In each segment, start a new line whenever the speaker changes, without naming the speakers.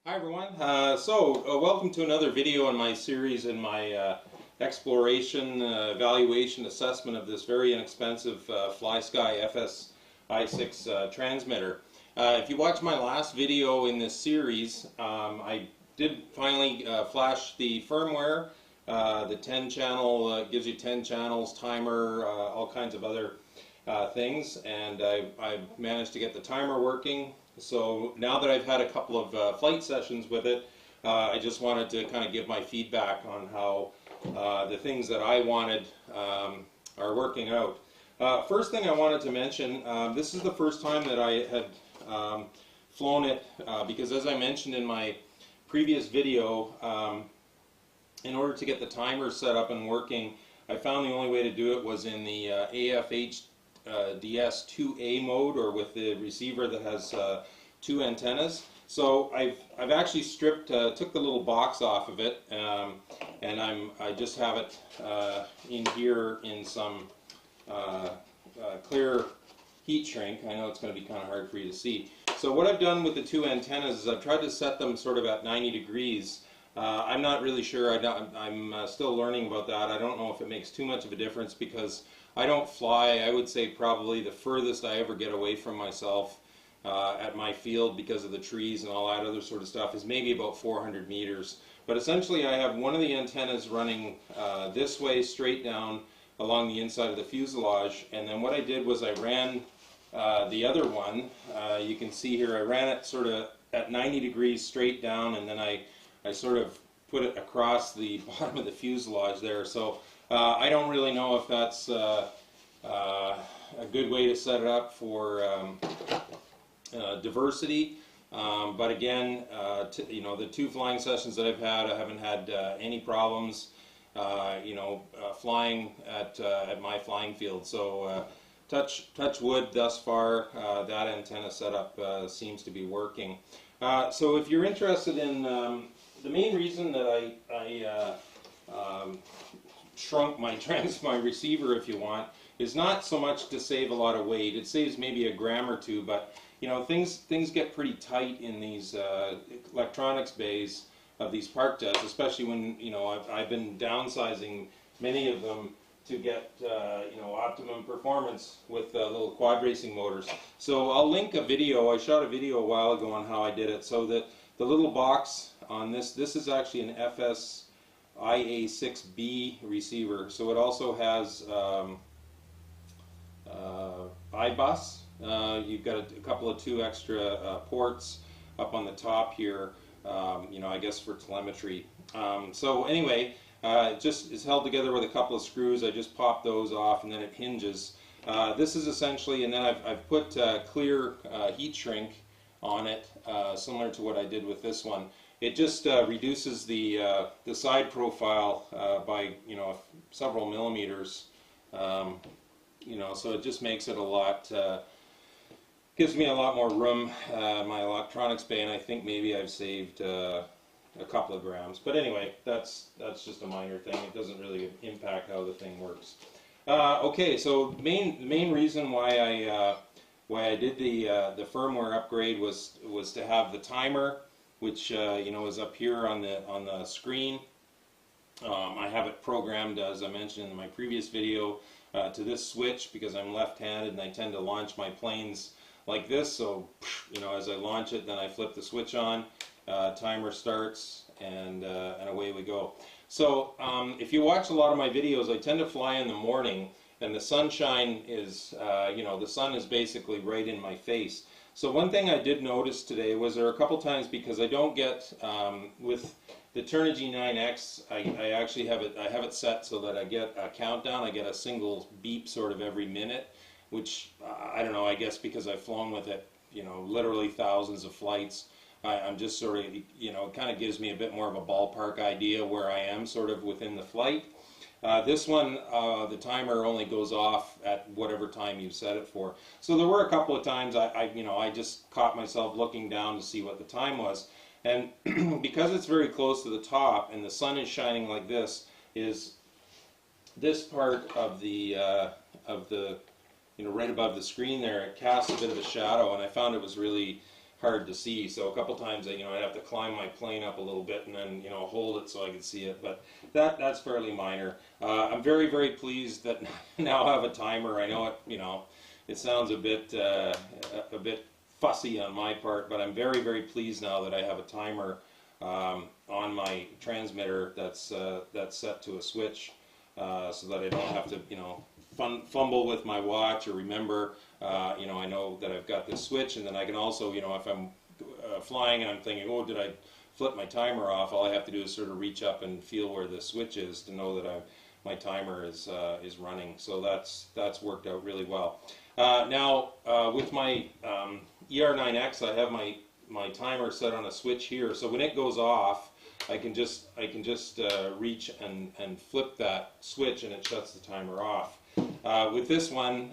Hi everyone. Welcome to another video in my series in my exploration, evaluation, assessment of this very inexpensive FlySky FS-i6 transmitter. If you watched my last video in this series, I did finally flash the firmware. The 10 channel gives you 10 channels, timer, all kinds of other things, and I managed to get the timer working. So now that I've had a couple of flight sessions with it, I just wanted to kind of give my feedback on how the things that I wanted are working out. First thing I wanted to mention, this is the first time that I had flown it because, as I mentioned in my previous video, in order to get the timer set up and working, I found the only way to do it was in the AFH DS2A mode, or with the receiver that has two antennas. So I've actually stripped, took the little box off of it, and I just have it in here in some clear heat shrink. I know it's going to be kind of hard for you to see. So what I've done with the two antennas is I've tried to set them sort of at 90 degrees. I'm not really sure. I'm still learning about that. I don't know if it makes too much of a difference because I don't fly. I would say probably the furthest I ever get away from myself at my field, because of the trees and all that other sort of stuff, is maybe about 400 meters. But essentially I have one of the antennas running this way straight down along the inside of the fuselage, and then what I did was I ran the other one, you can see here, I ran it sort of at 90 degrees straight down, and then I sort of put it across the bottom of the fuselage there. So I don't really know if that's a good way to set it up for diversity, but again, you know, the two flying sessions that I've had, I haven't had any problems, flying at my flying field. So touch wood, thus far that antenna setup seems to be working. So if you're interested in the main reason that I shrunk my receiver, if you want, is not so much to save a lot of weight. It saves maybe a gram or two, but you know, things get pretty tight in these electronics bays of these park jets, especially when, you know, I've been downsizing many of them to get you know, optimum performance with little quad racing motors. So I'll link a video. I shot a video a while ago on how I did it. So that the little box on this is actually an FS-i6B receiver. So it also has iBus. You've got a couple of two extra ports up on the top here, you know, I guess for telemetry. So anyway, it just is held together with a couple of screws. I just pop those off and then it hinges. This is essentially, and then I've put clear heat shrink on it, similar to what I did with this one. It just reduces the side profile by, you know, several millimeters. You know, so it just makes it a lot, gives me a lot more room in my electronics bay, and I think maybe I've saved a couple of grams. But anyway, that's just a minor thing. It doesn't really impact how the thing works. Okay, so the main reason why I did the firmware upgrade was to have the timer, which you know, is up here on the screen. I have it programmed, as I mentioned in my previous video, to this switch because I'm left-handed and I tend to launch my planes like this. So, you know, as I launch it, then I flip the switch on, timer starts, and away we go. So if you watch a lot of my videos, I tend to fly in the morning, and the sunshine is, you know, the sun is basically right in my face. So one thing I did notice today was there are a couple times, because I don't get, with the Turnigy 9X, I actually have it set so that I get a countdown. I get a single beep sort of every minute, which I don't know, I guess because I've flown with it, you know, literally thousands of flights. I'm just sort of, you know, it kind of gives me a bit more of a ballpark idea where I am sort of within the flight. This one, the timer only goes off at whatever time you set it for. So there were a couple of times I just caught myself looking down to see what the time was. And because it's very close to the top and the sun is shining like this, is this part of the you know, right above the screen there, it casts a bit of a shadow, and I found it was really hard to see. So a couple times, I'd have to climb my plane up a little bit and then, hold it so I could see it. But that's fairly minor. I'm very, very pleased that now I have a timer. I know it sounds a bit fussy on my part, but I'm very, very pleased now that I have a timer on my transmitter that's set to a switch, so that I don't have to, fumble with my watch or remember. I know that I've got this switch, and then I can also, if I'm flying and I'm thinking, oh, did I flip my timer off? All I have to do is sort of reach up and feel where the switch is to know that my timer is running. So that's worked out really well. Now with my ER9X, I have my timer set on a switch here. So when it goes off, I can just reach and flip that switch, and it shuts the timer off. With this one,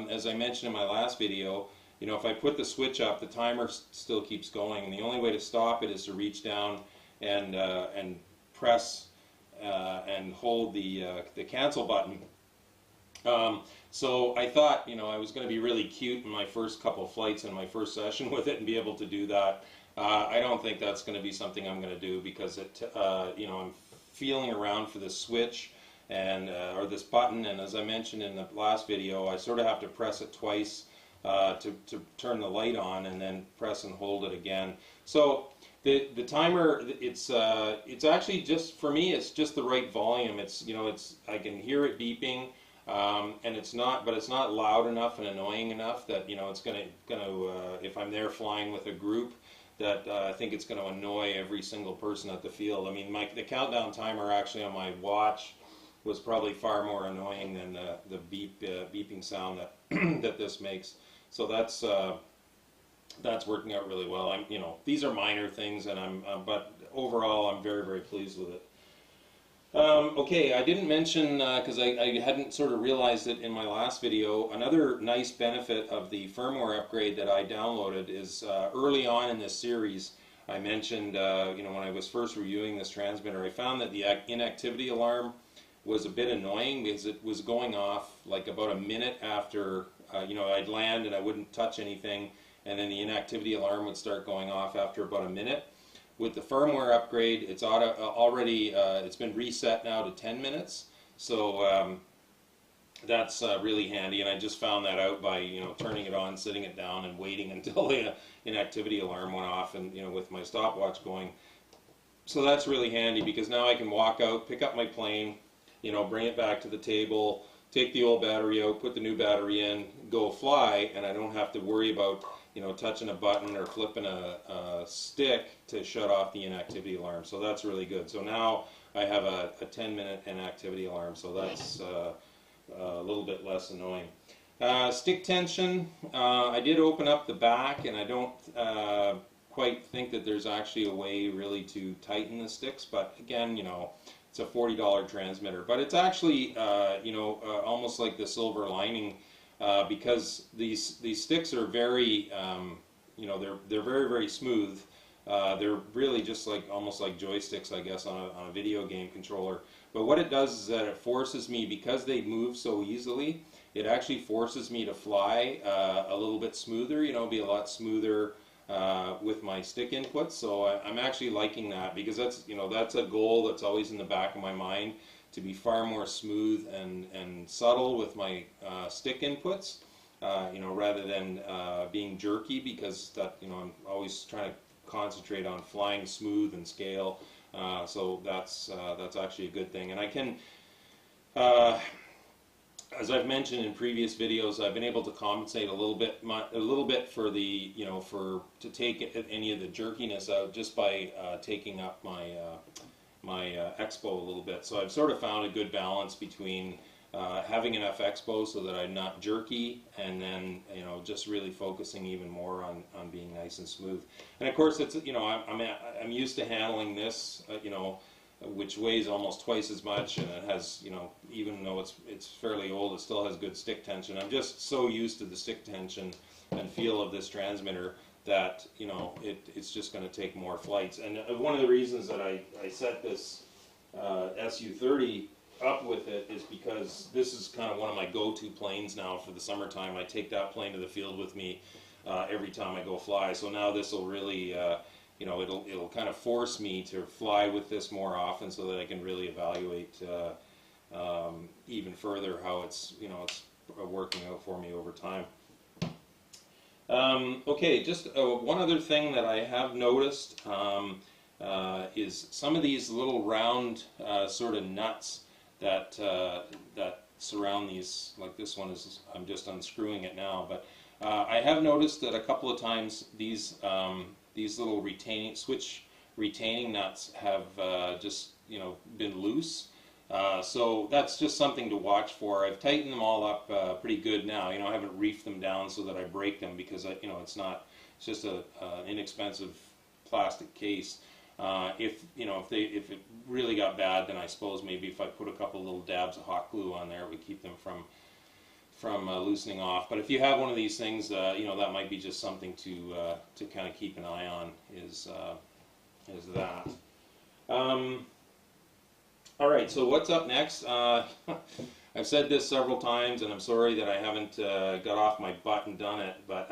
as I mentioned in my last video, if I put the switch up, the timer still keeps going, and the only way to stop it is to reach down and press and hold the cancel button. So I thought, I was going to be really cute in my first couple of flights in my first session with it and be able to do that. I don't think that's going to be something I'm going to do, because I'm feeling around for this switch and or this button, and as I mentioned in the last video, I sort of have to press it twice to turn the light on, and then press and hold it again. So the timer, it's actually just, for me, it's just the right volume. It's I can hear it beeping, and it's not loud enough and annoying enough that it's gonna if I'm there flying with a group, that I think it's going to annoy every single person at the field. I mean, the countdown timer actually on my watch was probably far more annoying than the beeping sound that that this makes. So that's working out really well. These are minor things, and but overall I'm very, very pleased with it. Okay, I didn't mention, because I hadn't sort of realized it in my last video, another nice benefit of the firmware upgrade that I downloaded is early on in this series, I mentioned, when I was first reviewing this transmitter, I found that the inactivity alarm was a bit annoying, because it was going off like about a minute after, I'd land and I wouldn't touch anything, and then the inactivity alarm would start going off after about a minute. With the firmware upgrade, it's already it's been reset now to 10 minutes, so that's really handy. And I just found that out by turning it on, sitting it down, and waiting until the inactivity alarm went off, and with my stopwatch going. So that's really handy, because now I can walk out, pick up my plane, bring it back to the table, take the old battery out, put the new battery in, go fly, and I don't have to worry about touching a button or flipping a stick to shut off the inactivity alarm. So that's really good. So now I have a 10-minute inactivity alarm, so that's a little bit less annoying. Stick tension, I did open up the back, and I don't quite think that there's actually a way really to tighten the sticks, but again, it's a $40 transmitter. But it's actually almost like the silver lining, because these sticks are very, they're very, very smooth. They're really just almost like joysticks, I guess, on a video game controller. But what it does is that it forces me, because they move so easily, it actually forces me to fly a little bit smoother, be a lot smoother with my stick inputs. So I'm actually liking that, because that's a goal that's always in the back of my mind, to be far more smooth and subtle with my stick inputs, rather than being jerky, because I'm always trying to concentrate on flying smooth and scale. So that's actually a good thing. And I can, as I've mentioned in previous videos, I've been able to compensate a little bit for the to take any of the jerkiness out, just by taking up my expo a little bit. So I've sort of found a good balance between having enough expo so that I'm not jerky, and then just really focusing even more on being nice and smooth. And of course, it's I'm used to handling this which weighs almost twice as much, and it has even though it's fairly old, it still has good stick tension. I'm just so used to the stick tension and feel of this transmitter that it's just going to take more flights. And one of the reasons that I set this SU-30 up with it is because this is kind of one of my go-to planes now for the summertime. I take that plane to the field with me every time I go fly. So now this will really, you know, it'll kind of force me to fly with this more often, so that I can really evaluate even further how it's, you know, it's working out for me over time. Okay, just one other thing that I have noticed is some of these little round sort of nuts that that surround these. Like this one is, I'm just unscrewing it now, but I have noticed that a couple of times these little switch retaining nuts have just, you know, been loose. So that's just something to watch for. I've tightened them all up pretty good now. You know, I haven't reefed them down so that I break them, because you know, it's just an inexpensive plastic case. If it really got bad, then I suppose maybe if I put a couple little dabs of hot glue on there, it would keep them from loosening off. But if you have one of these things, you know, that might be just something to kind of keep an eye on. Is that. All right, so what's up next? I've said this several times, and I'm sorry that I haven't got off my butt and done it, but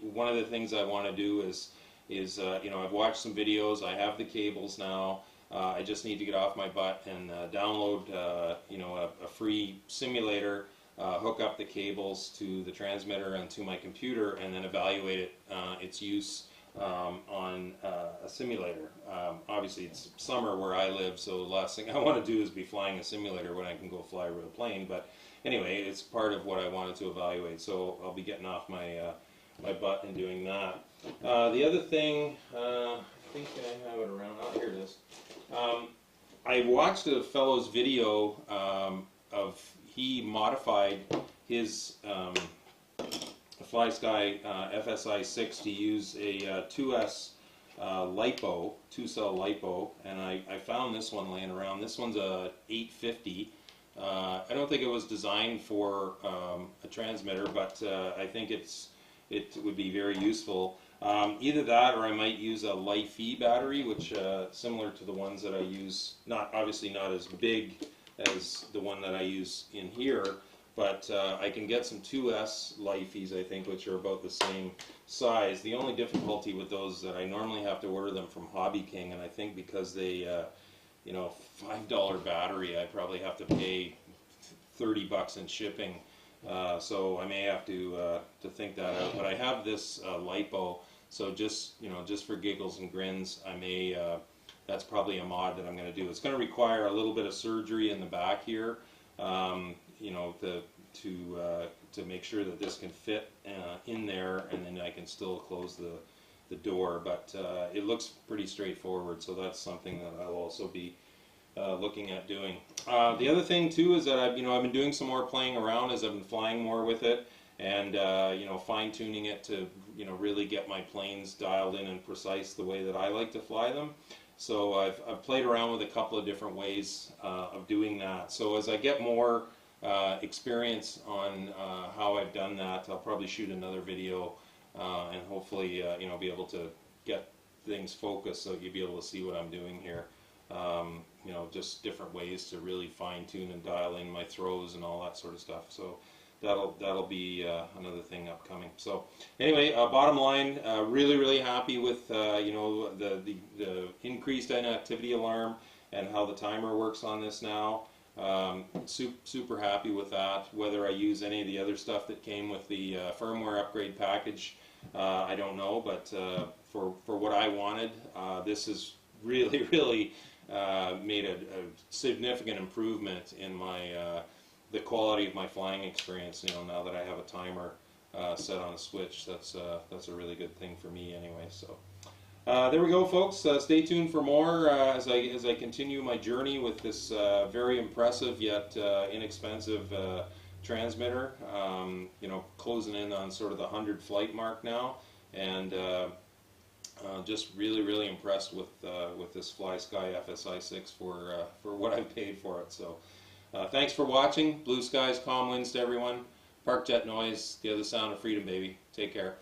one of the things I want to do is you know, I've watched some videos, I have the cables now, I just need to get off my butt and download you know, a free simulator, hook up the cables to the transmitter and to my computer, and then evaluate its use on a simulator. Obviously it's summer where I live, so the last thing I want to do is be flying a simulator when I can go fly a real plane, but anyway, it's part of what I wanted to evaluate, so I'll be getting off my my butt and doing that. The other thing, I think I have it around, oh here it is. I watched a fellow's video of, he modified his FlySky FS-i6 to use a 2S LiPo, 2-cell LiPo, and I found this one laying around. This one's a 850. I don't think it was designed for a transmitter, but I think it would be very useful. Either that, or I might use a Li-Fi battery, which similar to the ones that I use, obviously not as big as the one that I use in here, but I can get some 2S Li-Fis, I think, which are about the same size. The only difficulty with those is that I normally have to order them from Hobby King, and I think because they, you know, $5 battery, I probably have to pay $30 in shipping. So I may have to think that out. But I have this LiPo, so just, you know, just for giggles and grins, I may. That's probably a mod that I'm going to do. It's going to require a little bit of surgery in the back here. You know, to make sure that this can fit in there, and then I can still close the door. But it looks pretty straightforward, so that's something that I'll also be looking at doing. The other thing too is that I've been doing some more playing around as I've been flying more with it, and you know, fine-tuning it to, you know, really get my planes dialed in and precise the way that I like to fly them. So I've played around with a couple of different ways of doing that. So as I get more experience on how I've done that, I'll probably shoot another video and hopefully you know, be able to get things focused so you'll be able to see what I'm doing here. You know, just different ways to really fine-tune and dial in my throws and all that sort of stuff. So that'll be another thing upcoming. So anyway, bottom line, really happy with you know, the increased inactivity alarm and how the timer works on this now. Super happy with that. Whether I use any of the other stuff that came with the firmware upgrade package, I don't know, but for what I wanted, this is really made a significant improvement in my the quality of my flying experience. You know, now that I have a timer set on a switch, that's a really good thing for me anyway. So there we go, folks. Stay tuned for more as I continue my journey with this very impressive yet inexpensive transmitter. You know, closing in on sort of the 100 flight mark now, and just really impressed with this FlySky FS-i6 for what I paid for it. So thanks for watching. Blue skies, calm winds to everyone. Park jet noise, the other sound of freedom, baby. Take care.